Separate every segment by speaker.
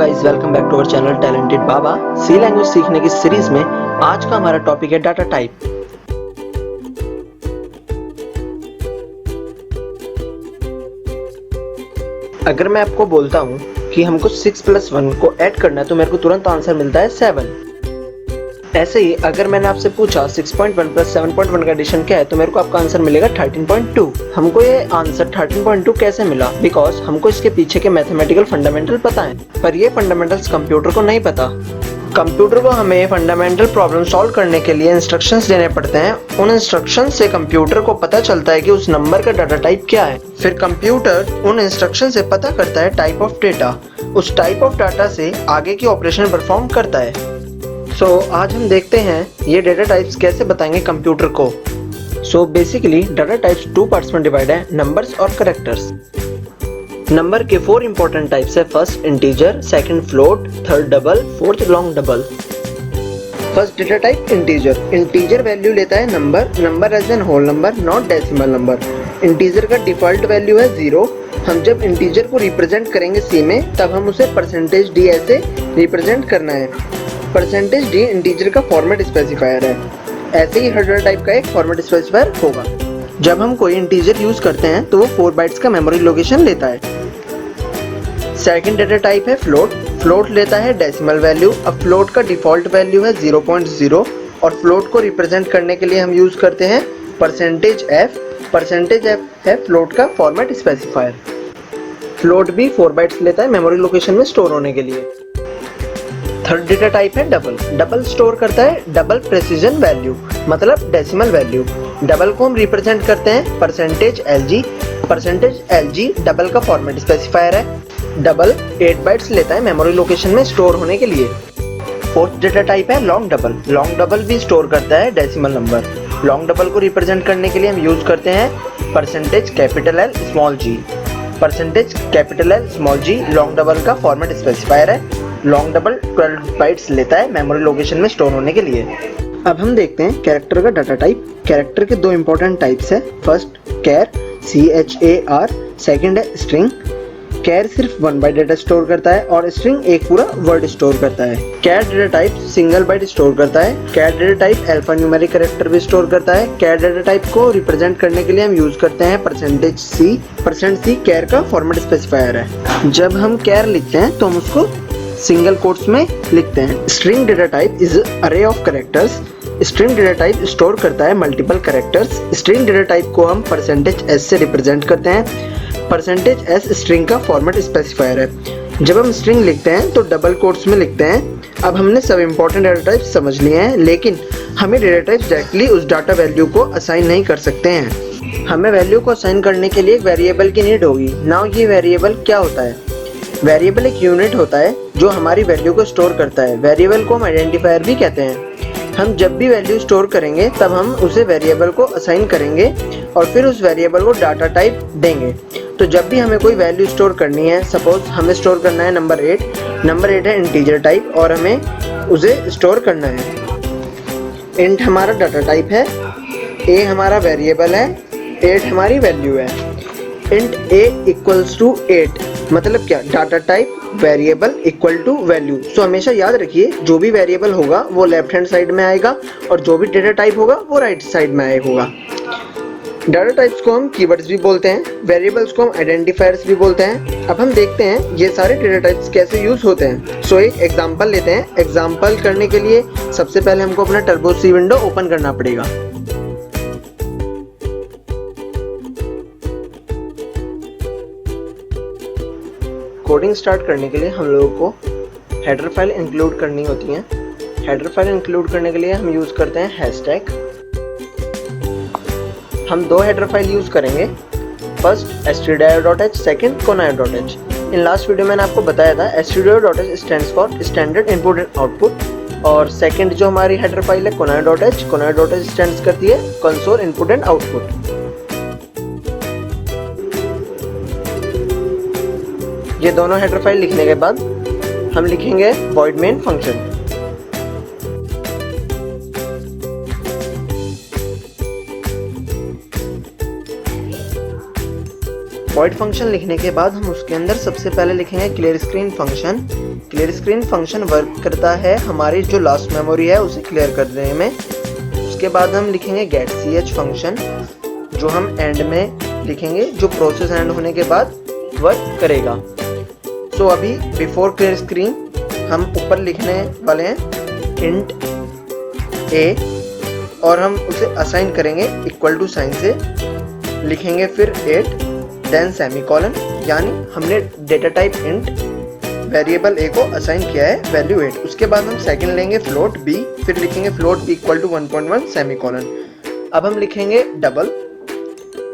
Speaker 1: Guys, welcome back to our channel talented Baba. C language सीखने की series में आज का हमारा टॉपिक है डाटा टाइप। अगर मैं आपको बोलता हूँ कि हमको 6+1 को ऐड करना है तो मेरे को तुरंत आंसर मिलता है 7। ऐसे ही अगर मैंने आपसे पूछा 6.1 प्लस 7.1 का एडिशन क्या है तो मेरे को आपका आंसर मिलेगा 13.2। हमको ये आंसर 13.2 कैसे मिला? बिकॉज हमको इसके पीछे के मैथमेटिकल फंडामेंटल पता है, पर ये फंडामेंटल्स कंप्यूटर को नहीं पता। कंप्यूटर को हमें फंडामेंटल प्रॉब्लम सॉल्व करने के लिए इंस्ट्रक्शंस देने पड़ते हैं। उन इंस्ट्रक्शंस से कंप्यूटर को पता चलता है कि उस नंबर का डाटा टाइप क्या है। फिर कंप्यूटर उन इंस्ट्रक्शन से पता करता है टाइप ऑफ डेटा। उस टाइप ऑफ डाटा से आगे की ऑपरेशन परफॉर्म करता है। आज हम देखते हैं ये डेटा टाइप्स कैसे बताएंगे कंप्यूटर को। बेसिकली डाटा टाइप्स 2 पार्ट्स में डिवाइड है, नंबर्स और कैरेक्टर्स। नंबर के 4 इंपॉर्टेंट टाइप्स है। First integer, second float, third double, fourth long double. First data type integer. Integer value लेता है number as an whole number, not decimal number. Integer का default value है 0। हम जब integer को represent करेंगे सी में तब हम उसे परसेंटेज डी ऐसे रिप्रेजेंट करना है। परसेंटेज डी इंटीजर का फॉर्मेट स्पेसिफायर है। ऐसे ही हर डेटा टाइप का एक फॉर्मेट स्पेसिफायर होगा। जब हम कोई इंटीजर यूज करते हैं तो वो 4 बाइट्स का मेमोरी लोकेशन लेता है। सेकंड डेटा टाइप है फ्लोट। फ्लोट लेता है डेसिमल वैल्यू। अब फ्लोट का डिफॉल्ट वैल्यू है 0.0 और फ्लोट को रिप्रेजेंट करने के लिए हम यूज करते हैं परसेंटेज एफ। परसेंटेज एफ है फ्लोट का फॉर्मेट स्पेसिफायर। फ्लोट भी 4 बाइट्स लेता है मेमोरी लोकेशन में स्टोर होने के लिए। थर्ड डेटा टाइप है डबल। डबल स्टोर करता है डबल प्रेसिजन वैल्यू, मतलब डेसिमल वैल्यू। डबल को हम रिप्रेजेंट करते हैं percentage LG. Percentage LG double का फॉर्मेट स्पेसिफायर है। डबल 8 बाइट्स लेता है मेमोरी लोकेशन में स्टोर होने के लिए। फोर्थ डेटा टाइप है लॉन्ग डबल। लॉन्ग डबल भी स्टोर करता है डेसिमल नंबर। लॉन्ग डबल को रिप्रेजेंट करने के लिए हम यूज करते हैं परसेंटेज कैपिटल एल स्मॉल जी। परसेंटेज कैपिटल एल स्मॉल जी लॉन्ग डबल का फॉर्मेट स्पेसिफायर है। लॉन्ग डबल 12 बाइट्स लेता है मेमोरी लोकेशन में स्टोर होने के लिए। अब हम देखते हैं कैरेक्टर का डाटा टाइप। कैरेक्टर के 2 इंपॉर्टेंट टाइप्स है। फर्स्ट कैर, CHAR। सेकंड है स्ट्रिंग। कैर सिर्फ 1 बाइट डेटा स्टोर करता है और स्ट्रिंग एक पूरा वर्ड स्टोर करता है। Char data type single byte store करता है। Char data type alphanumeric character भी स्टोर करता है। कैर डेटा टाइप को रिप्रेजेंट करने के लिए हम यूज करते हैं परसेंटेज सी। परसेंट सी कैर का फॉर्मेट स्पेसिफायर है। जब हम कैर लिखते हैं तो हम उसको सिंगल कोट्स में लिखते हैं। स्ट्रिंग डेटा टाइप इज अरे of characters. String data type store करता है multiple characters. String data type को हम परसेंटेज एस से रिप्रेजेंट करते हैं। परसेंटेज एस स्ट्रिंग का फॉर्मेट स्पेसिफायर है। जब हम स्ट्रिंग लिखते हैं तो डबल कोट्स में लिखते हैं। अब हमने सब इंपॉर्टेंट डेटा टाइप समझ लिए हैं, लेकिन हमें डेटा टाइप डायरेक्टली उस डाटा वैल्यू को असाइन नहीं कर सकते हैं। हमें वैल्यू को असाइन करने के लिए एक वेरिएबल की नीड होगी। नाउ ये वेरिएबल क्या होता है? वेरिएबल एक यूनिट होता है जो हमारी वैल्यू को स्टोर करता है। वेरिएबल को हम आइडेंटिफायर भी कहते हैं। हम जब भी वैल्यू स्टोर करेंगे तब हम उसे वेरिएबल को असाइन करेंगे और फिर उस वेरिएबल को डाटा टाइप देंगे। तो जब भी हमें कोई वैल्यू स्टोर करनी है, सपोज हमें स्टोर करना है नंबर 8। नंबर 8 है इंटीजर टाइप और हमें उसे स्टोर करना है। इंट हमारा डाटा टाइप है, ए हमारा वेरिएबल है, 8 हमारी वैल्यू है। इंट a इक्वल्स टू 8 मतलब क्या? Data type variable equal to value. हमेशा याद रखिए जो भी वेरिएबल होगा वो लेफ्ट हैंड साइड में आएगा और जो भी डेटा टाइप होगा वो राइट साइड में आएगा। डाटा टाइप्स को हम कीवर्ड्स भी बोलते हैं, वेरिएबल्स को हम आइडेंटिफायर्स भी बोलते हैं। अब हम देखते हैं ये सारे डेटा टाइप्स कैसे यूज होते हैं। एक एग्जांपल लेते हैं। एग्जांपल करने के लिए सबसे पहले हमको अपना टर्बो सी विंडो ओपन करना पड़ेगा। कोडिंग स्टार्ट करने के लिए हम लोगों को हेडर फाइल इंक्लूड करनी होती है। हेडर फाइल इंक्लूड करने के लिए हम यूज करते हैं हैशटैग। हम 2 हेडर फाइल यूज करेंगे। First stdio.h, second conair.h। In last video मैंने आपको बताया था stdio.h stands for standard input and output और सेकंड जो हमारी हेडर फाइल है conair.h, conair.h स्टैंड्स करती है कंसोल इनपुट एंड आउटपुट। ये दोनों हेडर फाइल लिखने के बाद हम लिखेंगे void main function. Void function लिखने के बाद हम उसके अंदर सबसे पहले लिखेंगे clear screen function. Clear screen function work करता है हमारी जो लास्ट मेमोरी है उसे क्लियर करने में। उसके बाद हम लिखेंगे गेट ch फंक्शन, जो हम एंड में लिखेंगे, जो प्रोसेस एंड होने के बाद वर्क करेगा। सो अभी बिफोर क्लियर स्क्रीन हम ऊपर लिखने वाले हैं इंट a, और हम उसे असाइन करेंगे इक्वल टू साइन से, लिखेंगे फिर 8 देन सेमीकोलन, यानी हमने data type int variable a को असाइन किया है वैल्यू 8। उसके बाद हम सेकंड लेंगे फ्लोट b, फिर लिखेंगे float b equal to 1.1 semicolon. अब हम लिखेंगे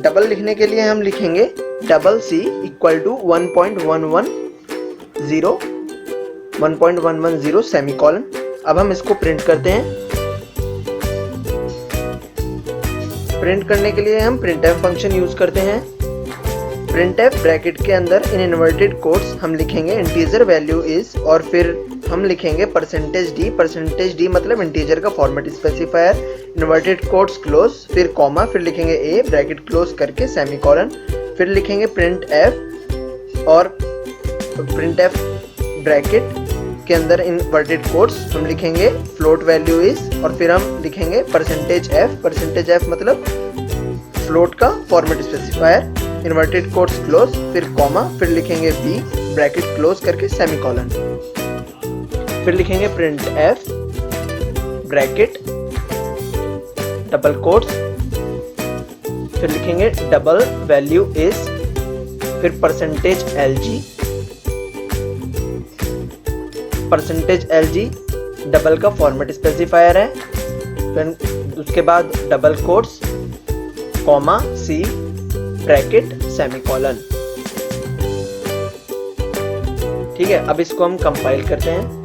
Speaker 1: डबल लिखने के लिए हम लिखेंगे double c equal to 1.110 semicolon. अब हम इसको प्रिंट करते हैं। प्रिंट करने के लिए हम printf फंक्शन यूज करते हैं। printf ब्रैकेट के अंदर इन इन्वर्टेड कोट्स हम लिखेंगे इंटीजर वैल्यू इज, और फिर हम लिखेंगे %d मतलब इंटीजर का format specifier, inverted quotes close, फिर कॉमा, फिर लिखेंगे a ब्रैकेट क्लोज करके सेमीकोलन, फिर लिखेंगे printf, और printf ब्रैकेट के अंदर इन्वर्टेड कोट्स हम लिखेंगे फ्लोट वैल्यू इज, और फिर हम लिखेंगे %f मतलब फ्लोट का format specifier, inverted quotes close, फिर कॉमा, फिर लिखेंगे b ब्रैकेट क्लोज करके सेमीकोलन, फिर लिखेंगे printf ब्रैकेट डबल कोट्स, फिर लिखेंगे डबल वैल्यू इज, फिर %lg डबल का फॉर्मेट स्पेसिफायर है, फिर उसके बाद double quotes, comma, c bracket semicolon. ठीक है, अब इसको हम कंपाइल करते हैं।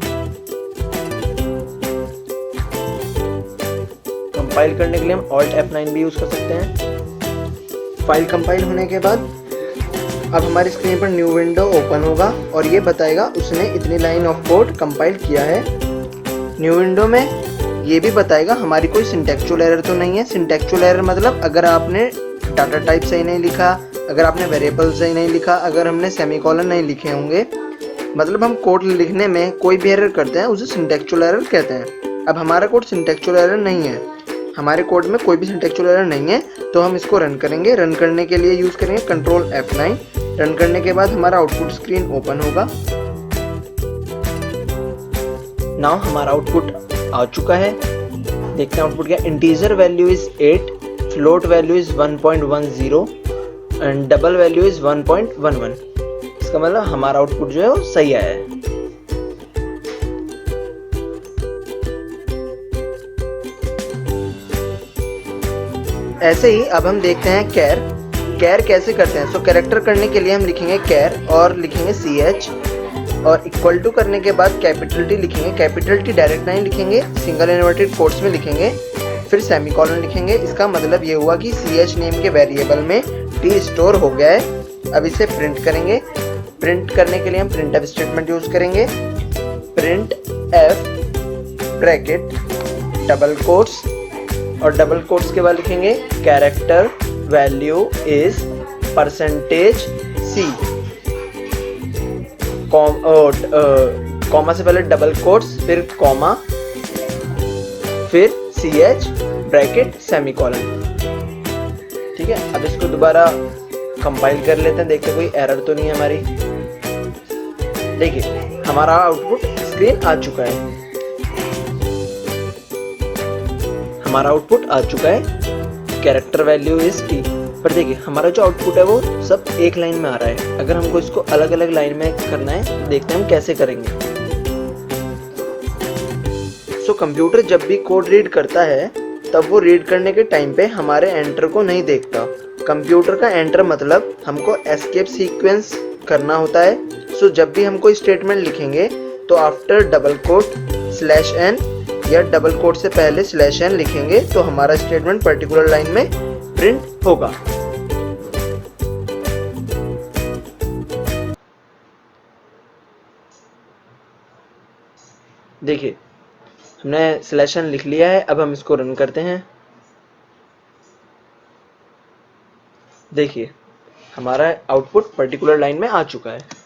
Speaker 1: कंपाइल करने के लिए हम Alt F9 भी यूज कर सकते हैं। फाइल कंपाइल होने के बाद अब हमारी स्क्रीन पर न्यू विंडो ओपन होगा और ये बताएगा उसने इतनी लाइन ऑफ कोड कंपाइल किया है। न्यू विंडो में ये भी बताएगा हमारी कोई सिंटेक्चुअल एरर तो नहीं है। सिंटेक्चुअल एरर मतलब अगर आपने डाटा टाइप सही नहीं लिखा, अगर आपने वेरिएबल सही नहीं लिखा, अगर हमने सेमीकोलन नहीं लिखे होंगे, मतलब हम कोड लिखने में कोई भी एरर करते हैं उसे सिंटेक्चुअल एरर कहते हैं। अब हमारा कोड सिंटेक्चुअल एरर नहीं है, हमारे कोड में कोई भी सिंटेक्चुअल एरर नहीं है, तो हम इसको रन करेंगे। रन करने के लिए यूज करेंगे कंट्रोल F9। रन करने के बाद हमारा आउटपुट स्क्रीन ओपन होगा। नाउ हमारा आउटपुट आ चुका है। देखते हैं आउटपुट क्या। Integer value is 8, float value is 1.10 and double value is 1.11। इसका मतलब हमारा आउटपुट जो है वो सही आया है। ऐसे ही अब हम देखते हैं कैर कैसे करते हैं। सो कैरेक्टर करने के लिए हम लिखेंगे कैर और लिखेंगे ch, और इक्वल टू करने के बाद कैपिटल T लिखेंगे। कैपिटल T डायरेक्ट नहीं लिखेंगे, सिंगल इन्वर्टेड कोट्स में लिखेंगे, फिर सेमीकोलन लिखेंगे। इसका मतलब ये हुआ कि ch नेम के वेरिएबल में T स्टोर हो गया है। अब इसे प्रिंट करेंगे। प्रिंट करने के लिए हम printf स्टेटमेंट यूज करेंगे। printf ब्रैकेट डबल कोट्स, और डबल कोट्स के बाद लिखेंगे character value is %c, comma से पहले डबल कोट्स, फिर कॉमा, फिर ch ब्रैकेट सेमीकोलन। ठीक है, अब इसको दोबारा कंपाइल कर लेते हैं, देखते हैं कोई एरर तो नहीं है हमारी। देखिए हमारा आउटपुट स्क्रीन आ चुका है। हमारा आउटपुट आ चुका है कैरेक्टर वैल्यू इज T। पर देखिए हमारा जो आउटपुट है वो सब एक लाइन में आ रहा है। अगर हमको इसको अलग अलग लाइन में करना है, देखते हैं हम कैसे करेंगे। सो कंप्यूटर जब भी कोड रीड करता है तब वो रीड करने के टाइम पे हमारे एंटर को नहीं देखता। कंप्यूटर का एंटर मतलब हमको एस्केप सीक्वेंस करना होता है। सो जब भी हम कोई स्टेटमेंट लिखेंगे तो आफ्टर डबल कोट /n या डबल कोट से पहले /n लिखेंगे तो हमारा स्टेटमेंट पर्टिकुलर लाइन में प्रिंट होगा। देखिए हमने /n लिख लिया है। अब हम इसको रन करते हैं। देखिए हमारा आउटपुट पर्टिकुलर लाइन में आ चुका है।